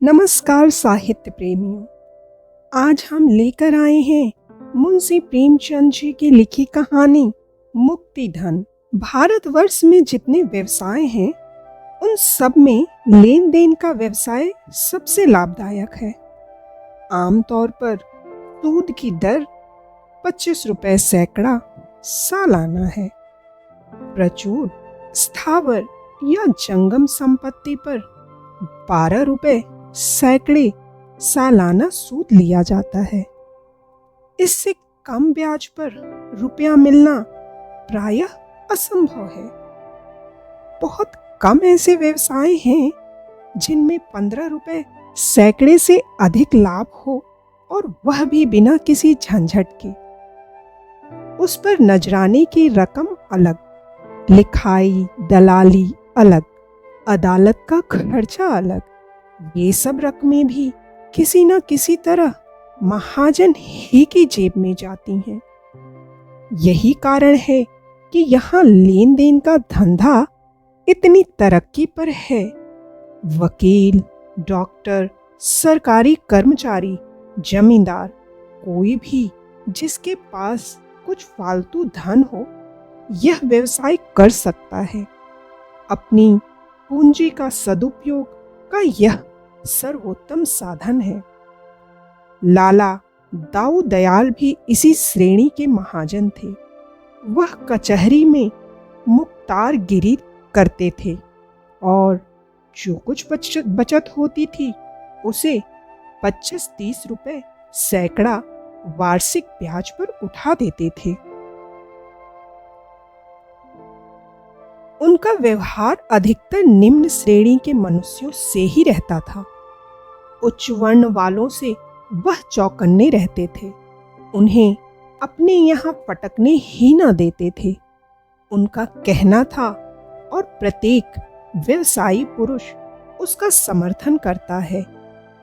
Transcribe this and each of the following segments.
नमस्कार साहित्य प्रेमियों। आज हम लेकर आए हैं मुंशी प्रेमचंद जी की लिखी कहानी मुक्तिधन। भारतवर्ष में जितने व्यवसाय हैं उन सब में लेन देन का व्यवसाय सबसे लाभदायक है। आमतौर पर सूद की दर 25 रुपए सैकड़ा सालाना है। प्रचुर स्थावर या जंगम संपत्ति पर 12 रुपए सैकड़े सालाना सूद लिया जाता है। इससे कम ब्याज पर रुपया मिलना प्रायः असंभव है। बहुत कम ऐसे व्यवसाय हैं जिनमें 15 रुपए सैकड़े से अधिक लाभ हो, और वह भी बिना किसी झंझट के। उस पर नजराने की रकम अलग, लिखाई दलाली अलग, अदालत का खर्चा अलग। ये सब रकमें भी किसी न किसी तरह महाजन ही की जेब में जाती हैं। यही कारण है कि यहाँ लेन देन का धंधा इतनी तरक्की पर है। वकील, डॉक्टर, सरकारी कर्मचारी, जमींदार, कोई भी जिसके पास कुछ फालतू धन हो, यह व्यवसाय कर सकता है। अपनी पूंजी का सदुपयोग का यह सर्वोत्तम साधन है। लाला दाऊ दयाल भी इसी श्रेणी के महाजन थे। वह कचहरी में मुख्तारगिरी करते थे और जो कुछ बचत होती थी उसे 25-30 रुपए सैकड़ा वार्षिक ब्याज पर उठा देते थे। उनका व्यवहार अधिकतर निम्न श्रेणी के मनुष्यों से ही रहता था। उच्च वर्ण वालों से वह चौकन्ने रहते थे। उन्हें अपने यहाँ फटकने ही न देते थे। उनका कहना था और प्रत्येक व्यवसायी पुरुष उसका समर्थन करता है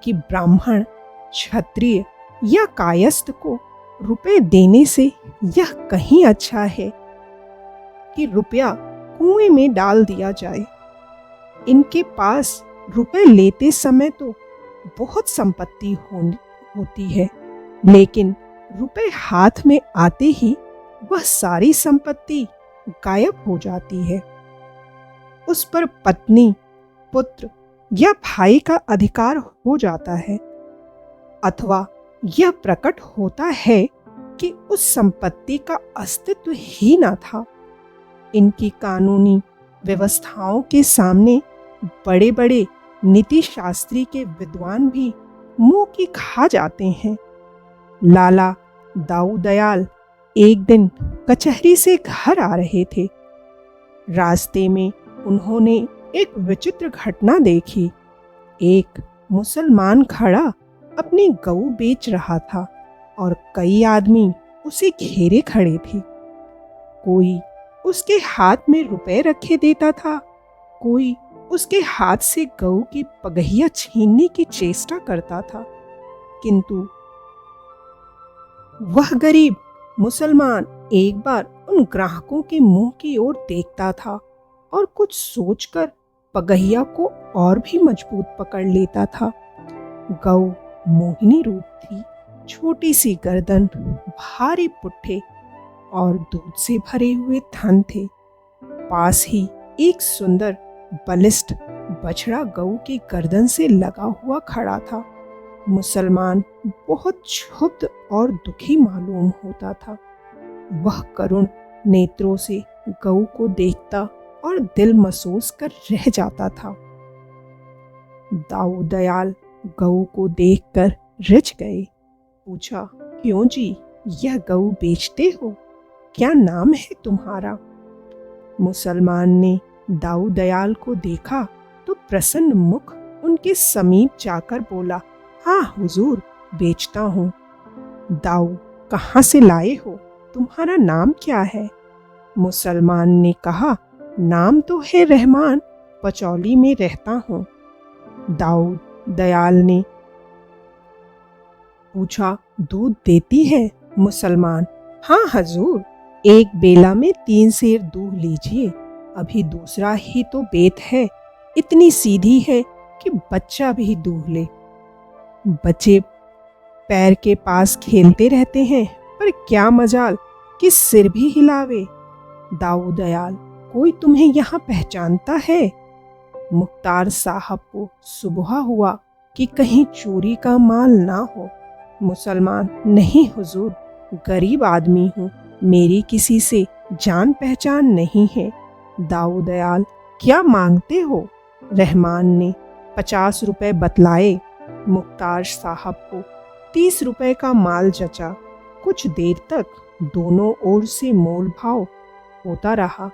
कि ब्राह्मण, क्षत्रिय या कायस्थ को रुपए देने से यह कहीं अच्छा है कि रुपया कुएं में डाल दिया जाए। इनके पास रुपए लेते समय तो बहुत संपत्ति होती है, लेकिन रुपए हाथ में आते ही वह सारी संपत्ति गायब हो जाती है। उस पर पत्नी, पुत्र या भाई का अधिकार हो जाता है, अथवा यह प्रकट होता है कि उस संपत्ति का अस्तित्व ही न था। इनकी कानूनी व्यवस्थाओं के सामने बड़े बड़े नीति शास्त्री के विद्वान भी मुंह की खा जाते हैं। लाला दाऊ दयाल एक दिन कचहरी से घर आ रहे थे। रास्ते में उन्होंने एक विचित्र घटना देखी। एक मुसलमान खड़ा अपनी गऊ बेच रहा था और कई आदमी उसे घेरे खड़े थे। कोई उसके हाथ में रुपए रखे देता था, कोई उसके हाथ से गऊ की पगहिया छीनने की चेष्टा करता था, किंतु वह गरीब मुसलमान एक बार उन ग्राहकों के मुंह की ओर देखता था और कुछ सोचकर पगहिया को और भी मजबूत पकड़ लेता था। गऊ मोहिनी रूप थी, छोटी सी गर्दन, भारी पुट्ठे और दूध से भरे हुए थन थे। पास ही एक सुंदर बलिष्ठ बछड़ा गऊ की गर्दन से लगा हुआ खड़ा था। मुसलमान बहुत क्षुब्ध और दुखी मालूम होता था। वह करुण नेत्रों से गऊ को देखता और दिल महसूस कर रह जाता था। दाऊ दयाल गऊ को देखकर रिझ गए। पूछा, क्यों जी, यह गऊ बेचते हो? क्या नाम है तुम्हारा? मुसलमान ने दाऊ दयाल को देखा तो प्रसन्न मुख उनके समीप जाकर बोला, हाँ हुजूर, बेचता हूँ। दाऊ, कहाँ से लाए हो? तुम्हारा नाम क्या है? मुसलमान ने कहा, नाम तो है रहमान, पचौली में रहता हूँ। दाऊ दयाल ने पूछा, दूध देती है? मुसलमान, हाँ हजूर, एक बेला में 3 सेर दूध लीजिए, अभी दूसरा ही तो बेत है। इतनी सीधी है कि बच्चा भी दूह ले। बच्चे पैर के पास खेलते रहते हैं, पर क्या मजाल कि सिर भी हिलावे। दाऊ दयाल, कोई तुम्हें यहाँ पहचानता है? मुख्तार साहब को सुबह हुआ कि कहीं चोरी का माल ना हो। मुसलमान, नहीं हुजूर, गरीब आदमी हूँ, मेरी किसी से जान पहचान नहीं है। दाऊ दयाल, क्या मांगते हो? रहमान ने 50 रुपए बतलाए। मुख्तार साहब को 30 रुपए का माल जचा। कुछ देर तक दोनों ओर से मोल भाव होता रहा।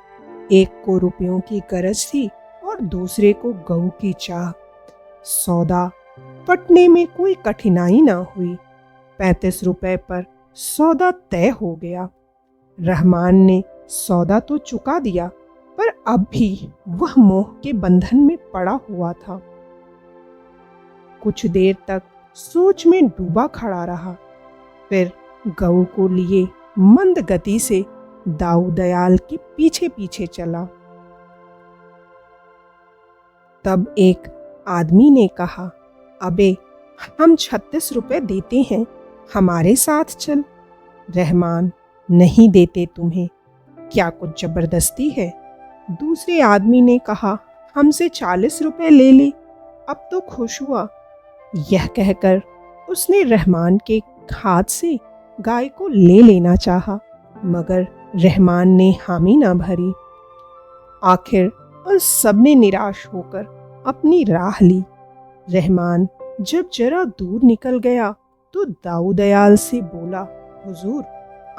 एक को रुपयों की गरज थी और दूसरे को गऊ की चाह। सौदा पटने में कोई कठिनाई ना हुई। 35 रुपए पर सौदा तय हो गया। रहमान ने सौदा तो चुका दिया, पर अब भी वह मोह के बंधन में पड़ा हुआ था। कुछ देर तक सोच में डूबा खड़ा रहा, फिर गऊ को लिए मंद गति से दाऊ दयाल के पीछे पीछे चला। तब एक आदमी ने कहा, अबे, हम 36 रुपए देते हैं, हमारे साथ चल। रहमान, नहीं देते तुम्हें, क्या कुछ जबरदस्ती है? दूसरे आदमी ने कहा, हमसे 40 रुपए ले ले, अब तो खुश हुआ। यह कहकर उसने रहमान के हाथ से गाय को ले लेना चाहा, मगर रहमान ने हामी ना भरी। आखिर उस सब ने निराश होकर अपनी राह ली। रहमान जब जरा दूर निकल गया तो दाऊ दयाल से बोला, हुजूर,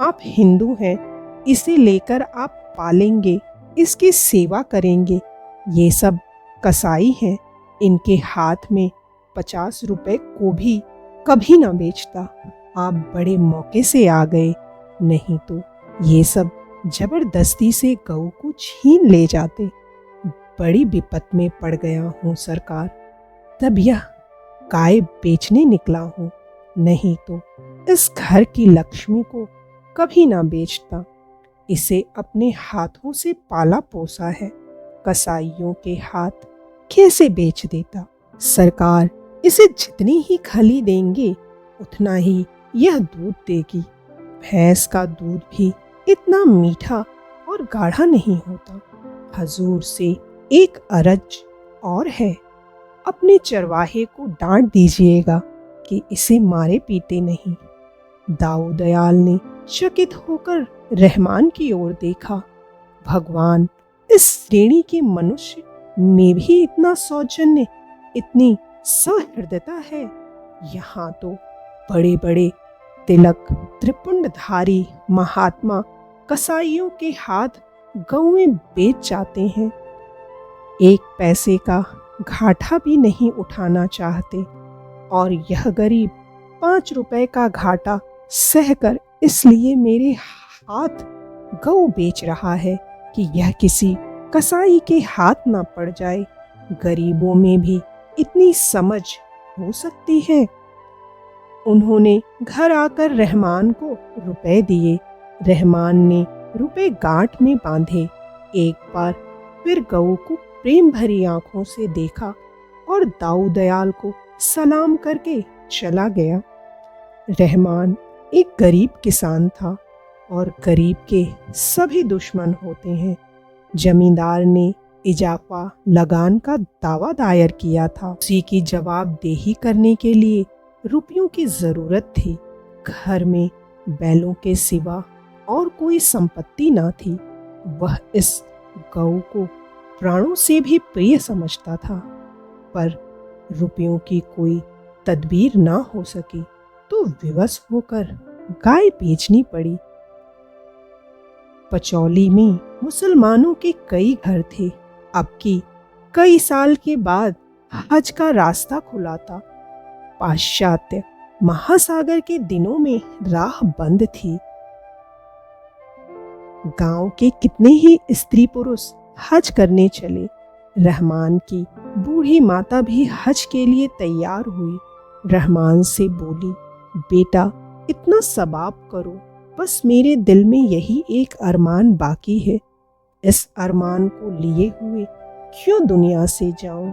आप हिंदू हैं, इसे लेकर आप पालेंगे, इसकी सेवा करेंगे। ये सब कसाई हैं, इनके हाथ में 50 रुपए को भी कभी ना बेचता। आप बड़े मौके से आ गए, नहीं तो ये सब जबरदस्ती से गऊ को छीन ले जाते। बड़ी विपत में पड़ गया हूँ सरकार, तब यह गाय बेचने निकला हूँ, नहीं तो इस घर की लक्ष्मी को कभी ना बेचता। इसे अपने हाथों से पाला पोसा है, कसाईयों के हाथ कैसे बेच देता। सरकार, इसे जितनी ही खली देंगे उतना ही यह दूध देगी। भैंस का दूध भी इतना मीठा और गाढ़ा नहीं होता। हजूर से एक अर्ज और है, अपने चरवाहे को डांट दीजिएगा कि इसे मारे पीते नहीं। दाऊ दयाल ने चकित होकर रहमान की ओर देखा। भगवान, इस श्रेणी के मनुष्य में भी इतना सौजन्य, इतनी सहृदयता है। यहाँ तो बड़े बड़े तिलक त्रिपुंडधारी महात्मा कसाईयों के हाथ गौएं बेच जाते हैं, एक पैसे का घाटा भी नहीं उठाना चाहते, और यह गरीब 5 रुपए का घाटा सहकर इसलिए मेरे हाथ गौ बेच रहा है कि यह किसी कसाई के हाथ ना पड़ जाए। गरीबों में भी इतनी समझ हो सकती है। उन्होंने घर आकर रहमान को रुपए दिए। रहमान ने रुपए गांठ में बांधे। एक बार फिर गऊ को प्रेम भरी आंखों से देखा और दाऊ दयाल को सलाम करके चला गया। रहमान एक गरीब किसान था और गरीब के सभी दुश्मन होते हैं। जमींदार ने इजाफा लगान का दावा दायर किया था। उसी की जवाबदेही करने के लिए रुपयों की जरूरत थी। घर में बैलों के सिवा और कोई संपत्ति ना थी। वह इस गऊ को प्राणों से भी प्रिय समझता था, पर रुपयों की कोई तदबीर ना हो सकी तो विवश होकर गाय बेचनी पड़ी। पचौली में मुसलमानों के कई घर थे। अब की कई साल के बाद हज का रास्ता खुला था। पाश्चात्य महासागर के दिनों में राह बंद थी। गांव के कितने ही स्त्री पुरुष हज करने चले। रहमान की बूढ़ी माता भी हज के लिए तैयार हुई। रहमान से बोली, बेटा, इतना सवाब करो, बस मेरे दिल में यही एक अरमान बाकी है। इस अरमान को लिए हुए क्यों दुनिया से जाऊं?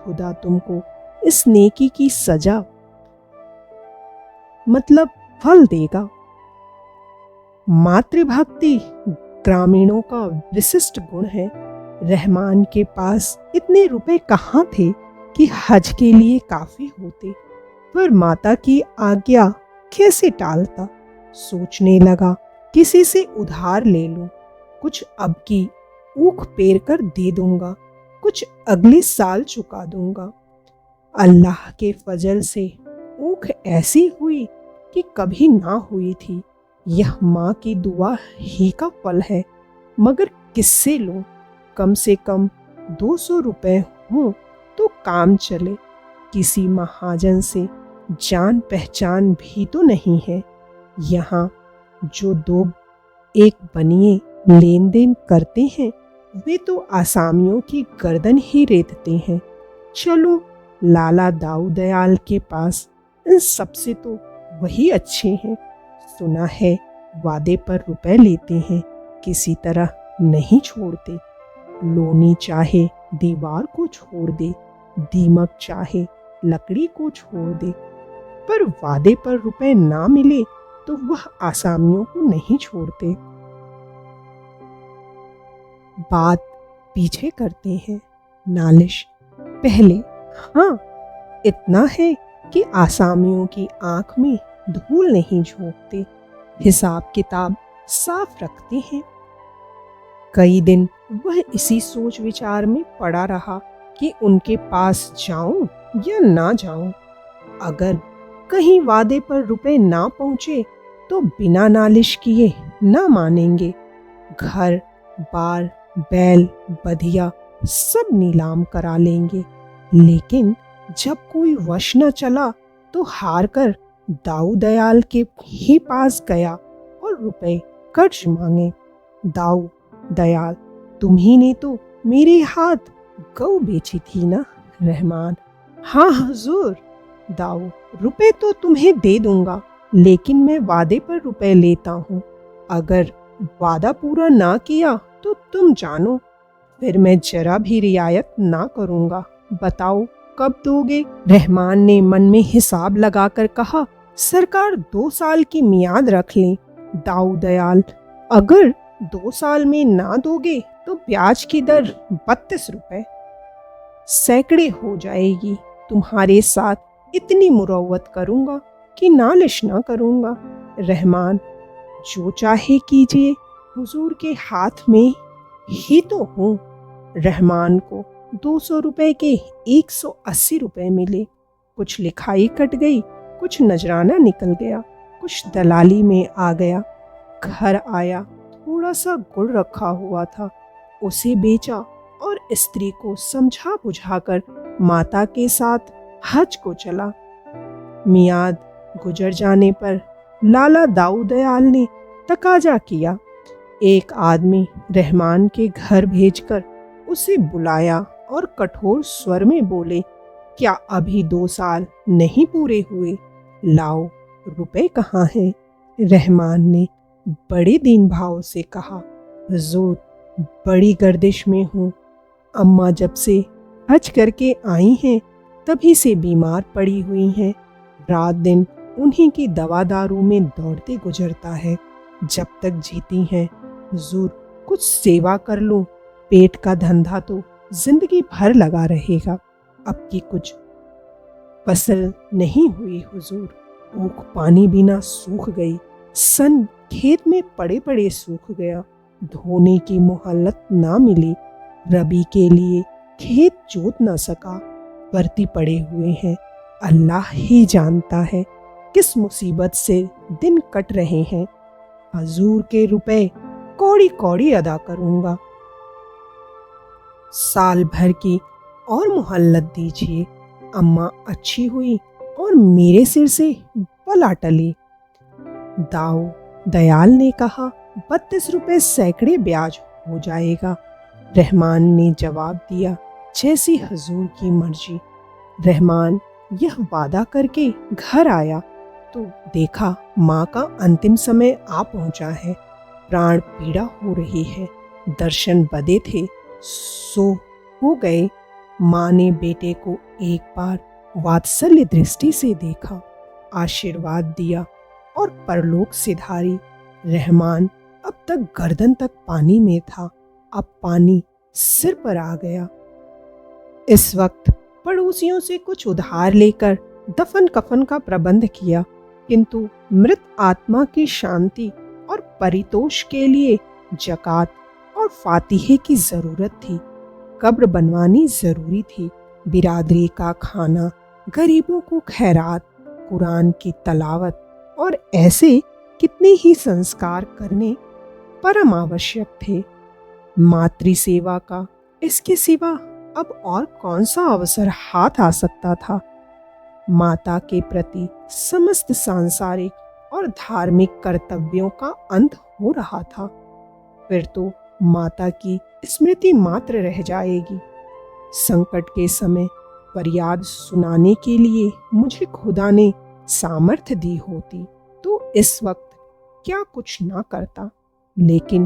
खुदा तुमको इस नेकी की सजा मतलब फल देगा। मातृभक्ति ग्रामीणों का विशिष्ट गुण है। रहमान के पास इतने रुपए कहाँ थे कि हज के लिए काफी होते, पर माता की आज्ञा कैसे टालता। सोचने लगा किसी से उधार ले लूं, कुछ अब की ऊख पेर कर दे दूंगा, कुछ अगले साल चुका दूंगा। अल्लाह के फजल से ऊख ऐसी हुई कि कभी ना हुई थी। यह माँ की दुआ ही का फल है, मगर किससे लूं? कम से कम 200 रुपए हों तो काम चले। किसी महाजन से जान पहचान भी तो नहीं है। यहाँ जो दो एक बनिए लेन देन करते हैं वे तो आसामियों की गर्दन ही रेतते हैं। चलो लाला दाऊ दयाल के पास, इन सबसे तो वही अच्छे हैं। सुना है वादे पर रुपए लेते हैं, किसी तरह नहीं छोड़ते। लोनी चाहे दीवार को छोड़ दे, दीमक चाहे लकड़ी को छोड़ दे, पर वादे पर रुपए ना मिले तो वह आसामियों को नहीं छोड़ते। बात पीछे करते हैं। नालिश पहले। हाँ, इतना है कि आसामियों की आंख में धूल नहीं झोंकते, हिसाब किताब साफ रखते हैं। कई दिन वह इसी सोच विचार में पड़ा रहा कि उनके पास जाऊं या ना जाऊं। अगर कहीं वादे पर रुपए ना पहुंचे तो बिना नालिश किए ना मानेंगे। घर बार बैल बधिया सब नीलाम करा लेंगे, लेकिन जब कोई वश न चला तो हार कर दाऊ दयाल के ही पास गया और रुपए कर्ज मांगे। दाऊ दयाल, तुम्ही ने तो मेरे हाथ गऊ बेची थी ना? रहमान, हाँ हुजूर। दाऊ, रुपए तो तुम्हें दे दूंगा, लेकिन मैं वादे पर रुपए लेता हूँ। अगर वादा पूरा ना किया तो तुम जानो, फिर मैं जरा भी रियायत ना करूंगा। बताओ कब दोगे? रहमान ने मन में हिसाब लगाकर कहा, सरकार 2 साल की मियाद रख लें। दाऊ दयाल, अगर 2 साल में ना दोगे तो ब्याज की दर 32 रुपए। सैकड़े हो जाएगी। तुम्हारे साथ इतनी मुरव्वत करूंगा कि नालिश ना करूंगा। रहमान, जो चाहे कीजिए, हुजूर के हाथ में ही तो हूँ। रहमान को 200 रुपए के 180 रुपए मिले। कुछ लिखाई कट गई, कुछ नजराना निकल गया, कुछ दलाली में आ गया। घर आया, थोड़ा सा गुड़ रखा हुआ था, उसे बेचा और स्त्री को समझा बुझाकर माता के साथ हज को चला। मियाद गुजर जाने पर लाला दाऊ दयाल ने तकाजा किया। एक आदमी रहमान के घर भेजकर उसे बुलाया और कठोर स्वर में बोले, क्या अभी 2 साल नहीं पूरे हुए? लाओ, रुपए कहाँ हैं? रहमान ने बड़े दीन भाव से कहा, हुजूर, बड़ी गर्दिश में हूँ। अम्मा जब से हज करके आई हैं तभी से बीमार पड़ी हुई हैं। रात दिन उन्हीं की दवा दारू में दौड़ते गुजरता है। जब तक जीती हैं, हुजूर, कुछ सेवा कर लूं, पेट का धंधा तो जिंदगी भर लगा रहेगा। अब की कुछ फसल नहीं हुई हुजूर, ऊख पानी बिना सूख गई, सन खेत में पड़े पड़े सूख गया, धोने की मोहलत ना मिली, रबी के लिए खेत जोत ना सका, बरती पड़े हुए हैं। अल्लाह ही जानता है किस मुसीबत से दिन कट रहे हैं। हुजूर के रुपए कौड़ी कौड़ी अदा करूंगा। साल भर की और मोहल्लत दीजिए। अम्मा अच्छी हुई और मेरे सिर से बला टली। दाऊ दयाल ने कहा, 32 रुपए सैकड़े ब्याज हो जाएगा। रहमान ने जवाब दिया, जैसी हुजूर की मर्जी। रहमान यह वादा करके घर आया तो देखा माँ का अंतिम समय आ पहुंचा है। प्राण पीड़ा हो रही है। दर्शन बदे थे, सो हो गए। माँ ने बेटे को एक बार वात्सल्य दृष्टि से देखा, आशीर्वाद दिया और परलोक सिधारी। रहमान अब तक गर्दन तक पानी में था, अब पानी सिर पर आ गया। इस वक्त पड़ोसियों से कुछ उधार लेकर दफन कफन का प्रबंध किया, किंतु मृत आत्मा की शांति और परितोष के लिए जकात और फातिहे की जरूरत थी। कब्र बनवानी जरूरी थी। बिरादरी का खाना, गरीबों को खैरात, कुरान की तलावत और ऐसे कितने ही संस्कार करने परम आवश्यक थे। मातृ सेवा का इसके सिवा अब और कौन सा अवसर हाथ आ सकता था। माता के प्रति समस्त सांसारिक और धार्मिक कर्तव्यों का अंत हो रहा था। फिर तो माता की स्मृति मात्र रह जाएगी। संकट के समय फरियाद सुनाने के लिए मुझे खुदा ने सामर्थ्य दी होती तो इस वक्त क्या कुछ ना करता, लेकिन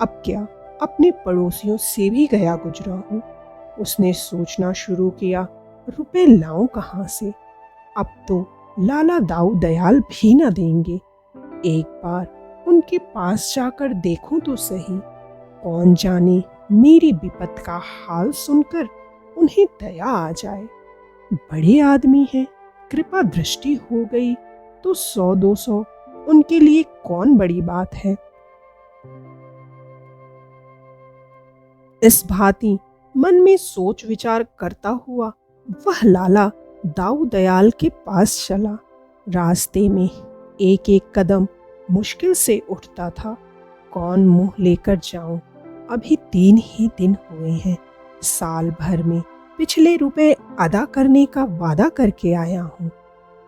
अब क्या अपने पड़ोसियों से भी गया गुजरा हूँ। उसने सोचना शुरू किया, रुपए लाऊं कहाँ से। अब तो लाला दाऊ दयाल भी न देंगे। एक बार उनके पास जाकर देखूं तो सही। कौन जाने मेरी विपत का हाल सुनकर उन्हें दया आ जाए। बड़े आदमी हैं, कृपा दृष्टि हो गई तो 100-200 उनके लिए कौन बड़ी बात है। इस भांति मन में सोच विचार करता हुआ वह लाला दाऊ दयाल के पास चला। रास्ते में एक एक कदम मुश्किल से उठता था। कौन मुंह लेकर जाऊं, अभी 3 ही दिन हुए हैं। साल भर में पिछले रुपए अदा करने का वादा करके आया हूँ।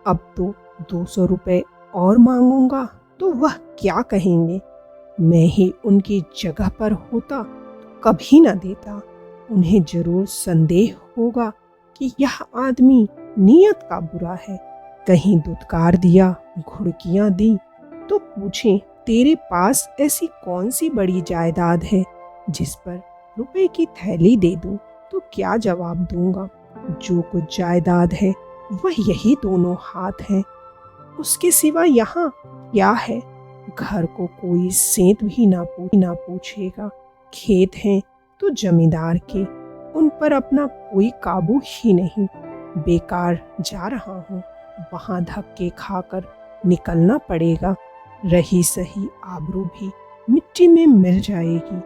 अब तो 200 रुपए और मांगूंगा तो वह क्या कहेंगे। मैं ही उनकी जगह पर होता तो कभी न देता। उन्हें जरूर संदेह होगा कि यह आदमी नियत का बुरा है। कहीं दुत्कार दिया, घुड़कियां दी तो पूछें तेरे पास ऐसी कौन सी बड़ी जायदाद है जिस पर रुपए की थैली दे दूं, तो क्या जवाब दूंगा। जो कुछ जायदाद है वह यही दोनों हाथ हैं, उसके सिवा यहाँ क्या है। घर को कोई सेंत भी ना पूछेगा। खेत हैं तो जमींदार के, उन पर अपना कोई काबू ही नहीं। बेकार जा रहा हूँ, वहां धक्के खाकर निकलना पड़ेगा। रही सही आबरू भी मिट्टी में मिल जाएगी।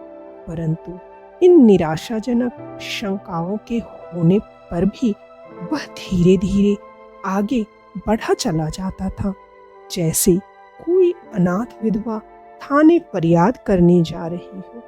परंतु इन निराशाजनक शंकाओं के होने पर भी वह धीरे धीरे आगे बढ़ा चला जाता था, जैसे कोई अनाथ विधवा थाने फरियाद करने जा रही हो।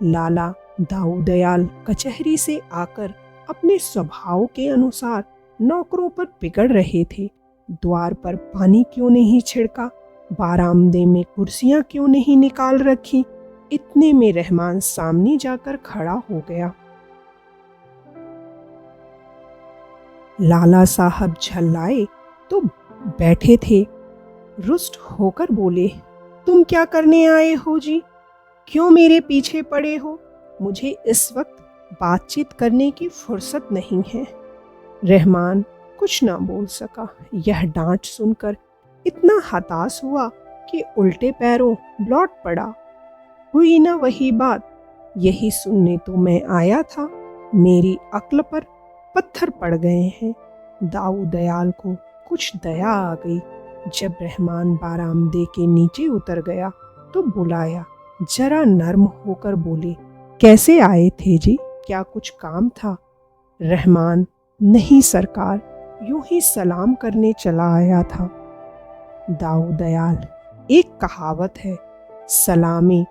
लाला दाऊ दयाल कचहरी से आकर अपने स्वभाव के अनुसार नौकरों पर बिगड़ रहे थे। द्वार पर पानी क्यों नहीं छिड़का, बारामदे में कुर्सियां क्यों नहीं निकाल रखी। इतने में रहमान सामने जाकर खड़ा हो गया। लाला साहब झल्लाए तो बैठे थे। रुष्ट होकर बोले, तुम क्या करने आए हो जी? क्यों मेरे पीछे पड़े हो? मुझे इस वक्त बातचीत करने की फुर्सत नहीं है। रहमान कुछ ना बोल सका। यह डांट सुनकर इतना हताश हुआ कि उल्टे पैरों लौट पड़ा। हुई ना वही बात, यही सुनने तो मैं आया था। मेरी अक्ल पर पत्थर पड़ गए हैं। दाऊ दयाल को कुछ दया आ गई। जब रहमान बारामदे के नीचे उतर गया तो बुलाया। जरा नर्म होकर बोले, कैसे आए थे जी? क्या कुछ काम था? रहमान, नहीं सरकार, यूं ही सलाम करने चला आया था। दाऊ दयाल, एक कहावत है, सलामी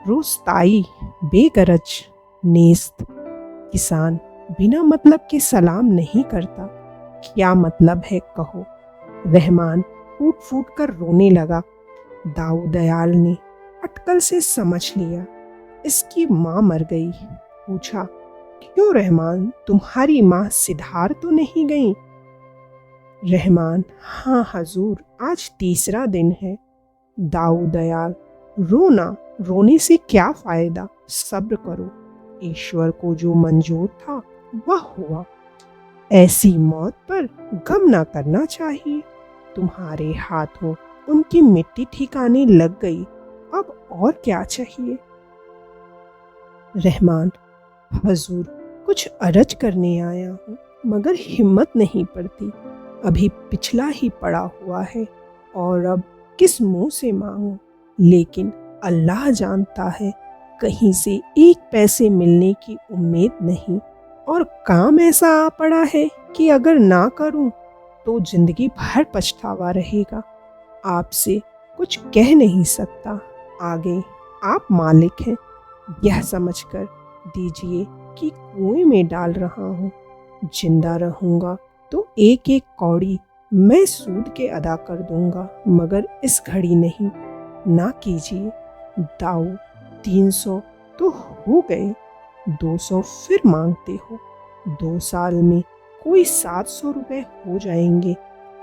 रोस्ताई बेगरज नेस्त। किसान बिना मतलब के सलाम नहीं करता। क्या मतलब है कहो। रहमान फूट फूट कर रोने लगा। दाऊ दयाल ने अटकल से समझ लिया, इसकी माँ मर गई। पूछा, क्यों रहमान, तुम्हारी माँ सिधार तो नहीं गई? रहमान, हाँ हजूर, आज 3रा दिन है। दाऊ दयाल, रोना, रोने से क्या फायदा, सब्र करो। ईश्वर को जो मंजूर था वह हुआ। ऐसी मौत पर गम ना करना चाहिए। तुम्हारे हाथों उनकी मिट्टी ठिकाने लग गई, अब और क्या चाहिए। रहमान, हजूर, कुछ अर्ज करने आया हूँ, मगर हिम्मत नहीं पड़ती। अभी पिछला ही पड़ा हुआ है और अब किस मुंह से मांगूं। लेकिन अल्लाह जानता है, कहीं से एक पैसे मिलने की उम्मीद नहीं, और काम ऐसा आ पड़ा है कि अगर ना करूं तो जिंदगी भर पछतावा रहेगा। आपसे कुछ कह नहीं सकता, आगे आप मालिक हैं। यह समझकर दीजिए कि कुएं में डाल रहा हूँ। जिंदा रहूंगा तो एक एक कौड़ी मैं सूद के अदा कर दूंगा, मगर इस घड़ी नहीं। ना कीजिए। दाऊ, 300 तो हो गए, 200 फिर मांगते हो। 2 साल में कोई 700 रुपए हो जाएंगे,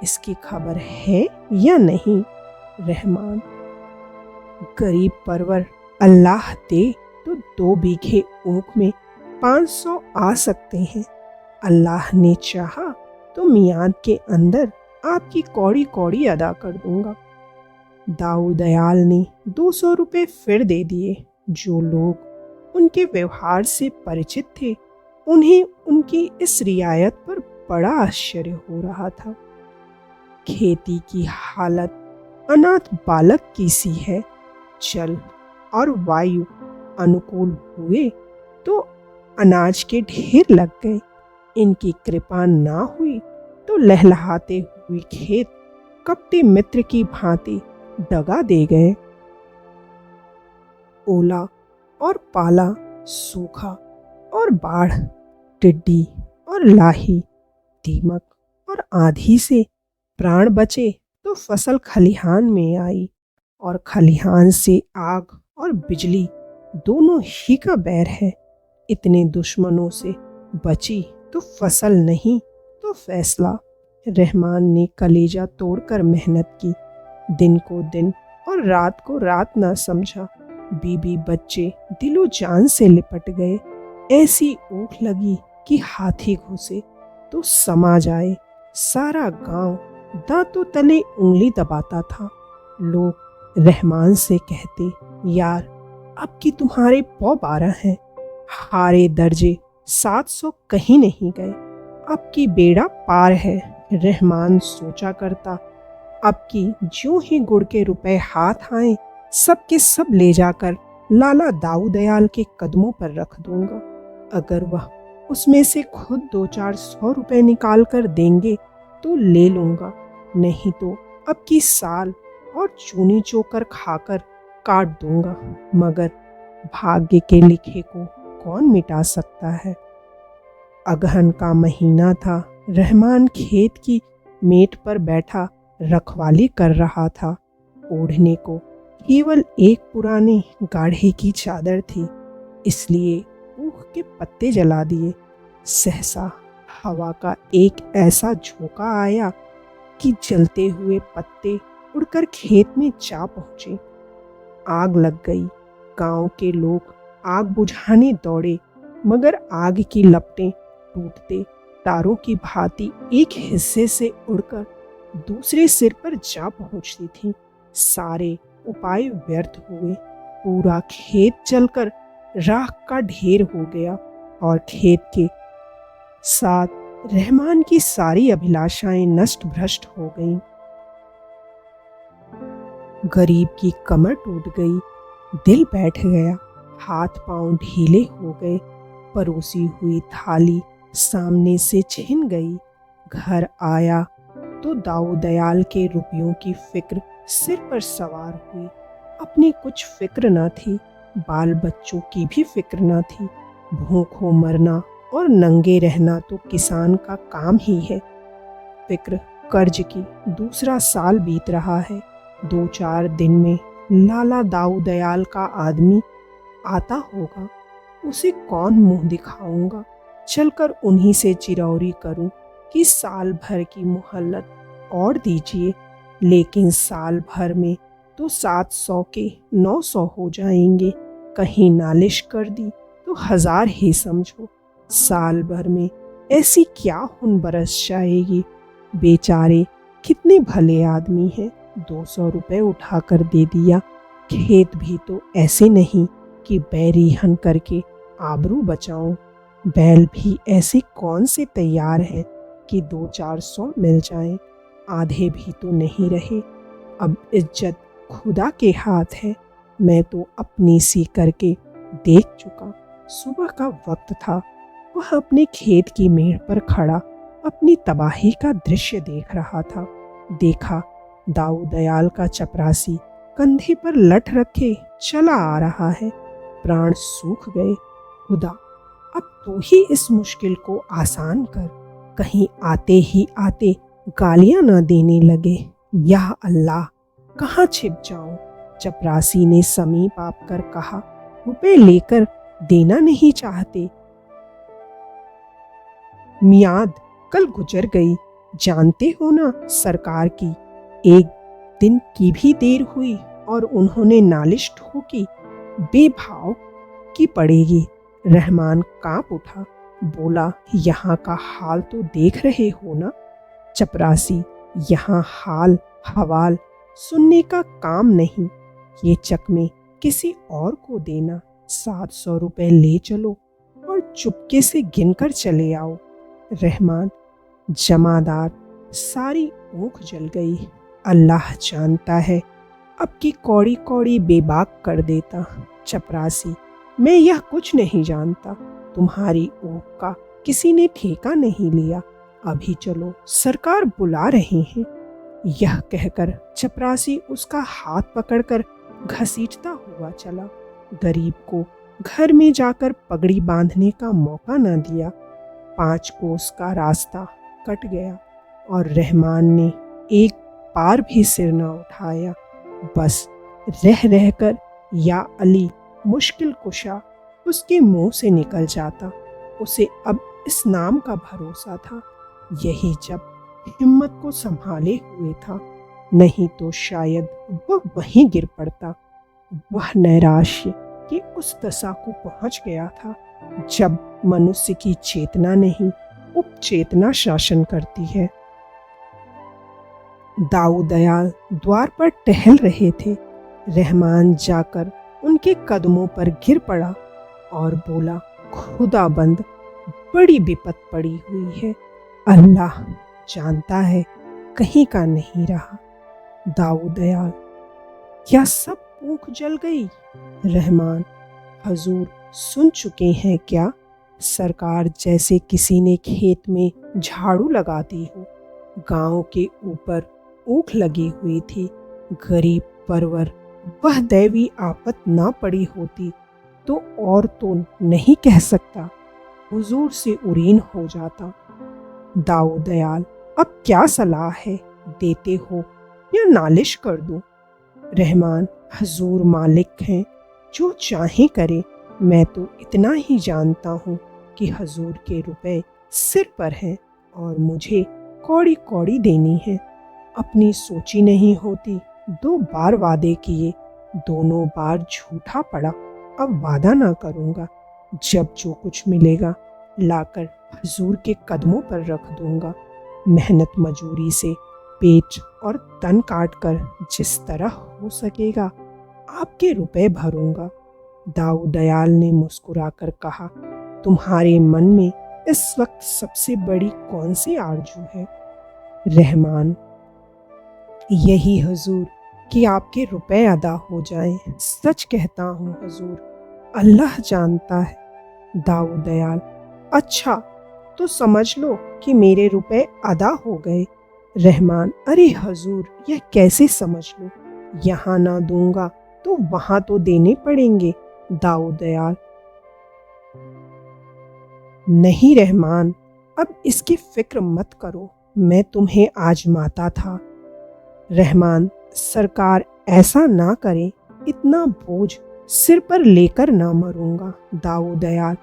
इसकी खबर है या नहीं। रहमान, गरीब परवर, अल्लाह दे तो 2 बीघे ऊख में 500 आ सकते हैं। अल्लाह ने चाहा तो मियाद के अंदर आपकी कौड़ी कौड़ी अदा कर दूंगा। दाऊ दयाल ने 200 रुपए फिर दे दिए। जो लोग उनके व्यवहार से परिचित थे, उन्हें उनकी इस रियायत पर बड़ा आश्चर्य हो रहा था। खेती की हालत अनाथ बालक की सी है। जल और वायु अनुकूल हुए तो अनाज के ढेर लग गए। इनकी कृपा ना हुई तो लहलहाते हुए खेत कपटी मित्र की भांति दगा दे गए। ओला और पाला, सूखा और बाढ़, टिड्डी और लाही, दीमक और आंधी से प्राण बचे तो फसल खलिहान में आई, और खलिहान से आग और बिजली दोनों ही का बैर है। इतने दुश्मनों से बची तो फसल नहीं तो फैसला। रहमान ने कलेजा तोड़कर मेहनत की, दिन को दिन और रात को रात ना समझा। बीबी बच्चे दिलो जान से लिपट गए। ऐसी ऊख लगी कि हाथी घुसे तो समा जाए। सारा गांव दांतों तले उंगली दबाता था। लोग रहमान से कहते, यार अब की तुम्हारे 12 हैं, हारे दर्जे 700 कहीं नहीं गए, अब की बेड़ा पार है। रहमान सोचा करता, अब की जो ही गुड़ के रुपए हाथ आए, सब के सब ले जाकर लाला दाऊ दयाल के कदमों पर रख दूंगा। अगर वह उसमें से खुद 200-400 रुपए निकाल कर देंगे तो ले लूंगा, नहीं तो अब की साल और चूनी चोकर खाकर काट दूंगा। मगर भाग्य के लिखे को कौन मिटा सकता है। अगहन का महीना था। रहमान खेत की मेट पर बैठा रखवाली कर रहा था। ओढ़ने को केवल एक पुरानी गाढ़े की चादर थी, इसलिए ऊख के पत्ते जला दिए। सहसा हवा का एक ऐसा झोंका आया कि जलते हुए पत्ते उड़कर खेत में जा पहुंचे। आग लग गई। गांव के लोग आग बुझाने दौड़े, मगर आग की लपटें टूटते तारों की भांति एक हिस्से से उड़कर दूसरे सिर पर जा पहुंचती थी। सारे उपाय व्यर्थ हुए। पूरा खेत जलकर राख का ढेर हो गया और खेत के साथ रहमान की सारी अभिलाषाएं नष्ट भ्रष्ट हो गईं। गरीब की कमर टूट गई, दिल बैठ गया, हाथ पांव ढीले हो गए। परोसी हुई थाली सामने से छिन गई। घर आया तो दाऊ दयाल के रुपयों की फिक्र सिर पर सवार हुई। अपनी कुछ फिक्र न थी, बाल बच्चों की भी फिक्र न थी। भूखों मरना और नंगे रहना तो किसान का काम ही है। फिक्र कर्ज की। दूसरा साल बीत रहा है। 2-4 दिन में लाला दाऊ दयाल का आदमी आता होगा। उसे कौन मुंह दिखाऊंगा। चलकर उन्हीं से चिरौरी करूं कि साल भर की मोहल्लत और दीजिए। लेकिन साल भर में तो 700 के 900 हो जाएंगे। कहीं नालिश कर दी तो 1000 ही समझो। साल भर में ऐसी क्या हुन बरस जाएगी। बेचारे कितने भले आदमी हैं, 200 रुपए उठाकर दे दिया। खेत भी तो ऐसे नहीं कि बैरीहन करके आबरू बचाऊं। बैल भी ऐसे कौन से तैयार हैं कि 200-400 मिल जाएं। आधे भी तो नहीं रहे। अब इज्जत खुदा के हाथ है। मैं तो अपनी सी करके देख चुका। सुबह का वक्त था। वह अपने खेत की मेड़ पर खड़ा अपनी तबाही का दृश्य देख रहा था। देखा दाऊ दयाल का चपरासी कंधे पर लठ रखे चला आ रहा है। प्राण सूख गए। खुदा, अब तू ही इस मुश्किल को आसान कर। कहीं आते ही आते गालियां न देने लगे। या अल्लाह, कहाँ छिप जाऊं। चपरासी ने समीप आकर कहा, रुपए लेकर देना नहीं चाहते? मियाद कल गुजर गई। जानते हो ना, सरकार की एक दिन की भी देर हुई और उन्होंने नालिश ठोकी, बेभाव की पड़ेगी। रहमान कांप उठा, बोला, यहाँ का हाल तो देख रहे हो ना। चपरासी, यहाँ हाल हवाल सुनने का काम नहीं। ये चकमे किसी और को देना। 700 रुपए ले चलो और चुपके से गिनकर चले आओ। रहमान, जमादार, सारी ऊख जल गई। अल्लाह जानता है, अब की कौड़ी कौड़ी बेबाक कर देता। चपरासी, मैं यह कुछ नहीं जानता। तुम्हारी ऊख का किसी ने ठेका नहीं लिया। अभी चलो, सरकार बुला रहे हैं। यह कहकर चपरासी उसका हाथ पकड़कर घसीटता हुआ चला। गरीब को घर में जाकर पगड़ी बांधने का मौका न दिया। 5 कोस का रास्ता कट गया और रहमान ने एक बार भी सिर न उठाया। बस रह रहकर या अली मुश्किल कुशा उसके मुंह से निकल जाता। उसे अब इस नाम का भरोसा था। यही जब हिम्मत को संभाले हुए था, नहीं तो शायद वह वहीं गिर पड़ता। वह नैराश्य की उस दशा को पहुंच गया था जब मनुष्य की चेतना नहीं, उपचेतना शासन करती है। दाऊ दयाल द्वार पर टहल रहे थे। रहमान जाकर उनके कदमों पर गिर पड़ा और बोला, खुदाबंद, बड़ी विपत पड़ी हुई है। अल्लाह जानता है कहीं का नहीं रहा। दाऊ दयाल, क्या सब ऊख जल गई? रहमान, हजूर सुन चुके हैं क्या? सरकार जैसे किसी ने खेत में झाड़ू लगाती हो। गांव के ऊपर ऊख लगी हुई थी। गरीब परवर, वह दैवी आफत ना पड़ी होती तो और तो नहीं कह सकता, हुजूर से उरीन हो जाता। दाऊ दयाल, अब क्या सलाह है, देते हो या नालिश कर दूं? रहमान, हजूर मालिक हैं, जो चाहे करे। मैं तो इतना ही जानता हूँ कि हजूर के रुपए सिर पर हैं और मुझे कौड़ी कौड़ी देनी है। अपनी सोची नहीं होती। 2 बार वादे किए, दोनों बार झूठा पड़ा। अब वादा ना करूँगा। जब जो कुछ मिलेगा लाकर हजूर के कदमों पर रख दूंगा। मेहनत मजूरी से पेट और तन काट कर जिस तरह हो सकेगा आपके रुपए भरूंगा। दाऊ दयाल ने मुस्कुराकर कहा, तुम्हारे मन में इस वक्त सबसे बड़ी कौन सी आरजू है? रहमान, यही हजूर कि आपके रुपए अदा हो जाएं। सच कहता हूँ हजूर, अल्लाह जानता है। दाऊ दयाल, अच्छा तो समझ लो कि मेरे रुपए अदा हो गए। रहमान, अरे हजूर, यह कैसे समझ लो? यहाँ ना दूंगा तो वहां तो देने पड़ेंगे। दाऊ दयाल, नहीं रहमान, अब इसकी फिक्र मत करो, मैं तुम्हें आजमाता था। रहमान, सरकार ऐसा ना करे, इतना बोझ सिर पर लेकर ना मरूंगा। दाऊ दयाल,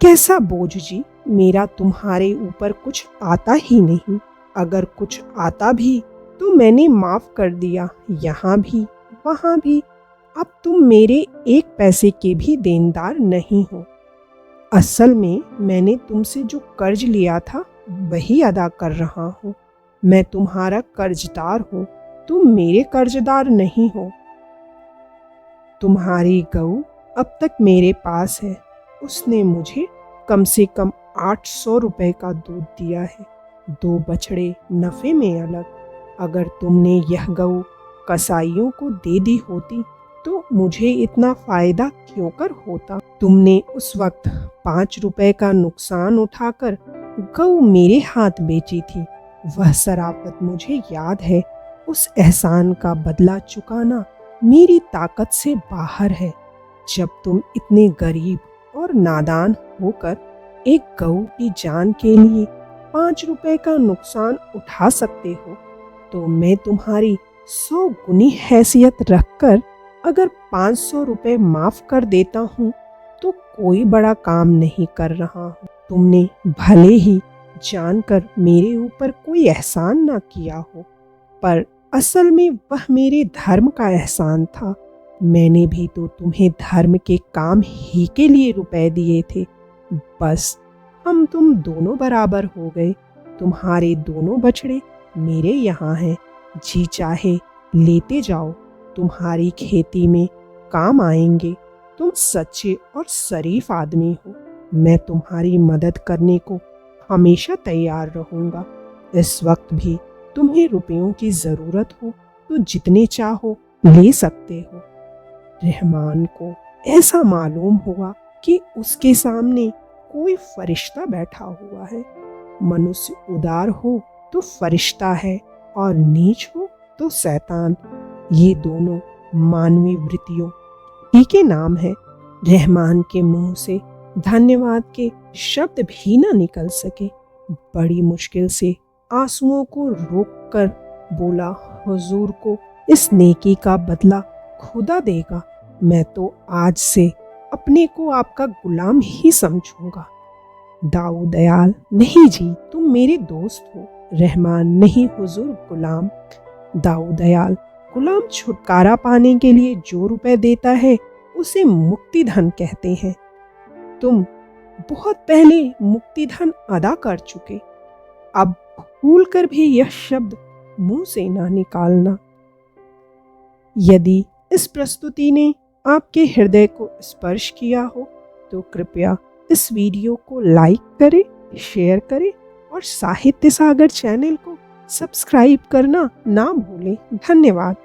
कैसा बोझ जी? मेरा तुम्हारे ऊपर कुछ आता ही नहीं। अगर कुछ आता भी तो मैंने माफ कर दिया, यहाँ भी वहाँ भी। अब तुम मेरे 1 पैसे के भी देनदार नहीं हो। असल में मैंने तुमसे जो कर्ज लिया था वही अदा कर रहा हूँ। मैं तुम्हारा कर्जदार हूँ, तुम मेरे कर्जदार नहीं हो। तुम्हारी गऊ अब तक मेरे पास है। उसने मुझे कम से कम 800 रुपए का दूध दिया है, 2 बछड़े नफे में अलग। अगर तुमने यह गऊ कसाईयों को दे दी होती तो मुझे इतना फायदा क्यों कर होता। तुमने उस वक्त 5 रुपए का नुकसान उठाकर गऊ मेरे हाथ बेची थी। वह शराफत मुझे याद है। उस एहसान का बदला चुकाना मेरी ताकत से बाहर है। जब तुम इतने गरीब और नादान होकर एक गऊ की जान के लिए 5 रुपए का नुकसान उठा सकते हो, तो मैं तुम्हारी 100 गुनी हैसियत रखकर अगर 500 रुपए माफ कर देता हूँ तो कोई बड़ा काम नहीं कर रहा हूँ। तुमने भले ही जानकर मेरे ऊपर कोई एहसान ना किया हो, पर असल में वह मेरे धर्म का एहसान था। मैंने भी तो तुम्हें धर्म के काम ही के लिए रुपए दिए थे। बस हम तुम दोनों बराबर हो गए। तुम्हारे दोनों बछड़े मेरे यहाँ हैं, जी चाहे लेते जाओ, तुम्हारी खेती में काम आएंगे। तुम सच्चे और शरीफ आदमी हो। मैं तुम्हारी मदद करने को हमेशा तैयार रहूँगा। इस वक्त भी तुम्हें रुपयों की ज़रूरत हो तो जितने चाहो ले सकते हो। रहमान को ऐसा मालूम हुआ कि उसके सामने कोई फरिश्ता बैठा हुआ है। मनुष्य उदार हो तो फरिश्ता है और नीच हो तो शैतान। ये दोनों मानवीय वृत्तियों ही के नाम है। रहमान के मुंह से धन्यवाद के शब्द भी न निकल सके। बड़ी मुश्किल से आंसुओं को रोककर बोला, हुजूर को इस नेकी का बदला खुदा देगा। मैं तो आज से अपने को आपका गुलाम ही समझूंगा। दाऊ दयाल, नहीं जी, तुम मेरे दोस्त हो। रहमान, नहीं हुजूर, गुलाम। दाऊ दयाल, गुलाम छुटकारा पाने के लिए जो रुपए देता है उसे मुक्ति धन कहते हैं। तुम बहुत पहले मुक्ति धन अदा कर चुके, अब भूल कर भी यह शब्द मुंह से ना निकालना। यदि इस प्रस्तुति ने आपके हृदय को स्पर्श किया हो तो कृपया इस वीडियो को लाइक करें, शेयर करें और साहित्य सागर चैनल को सब्सक्राइब करना ना भूलें। धन्यवाद।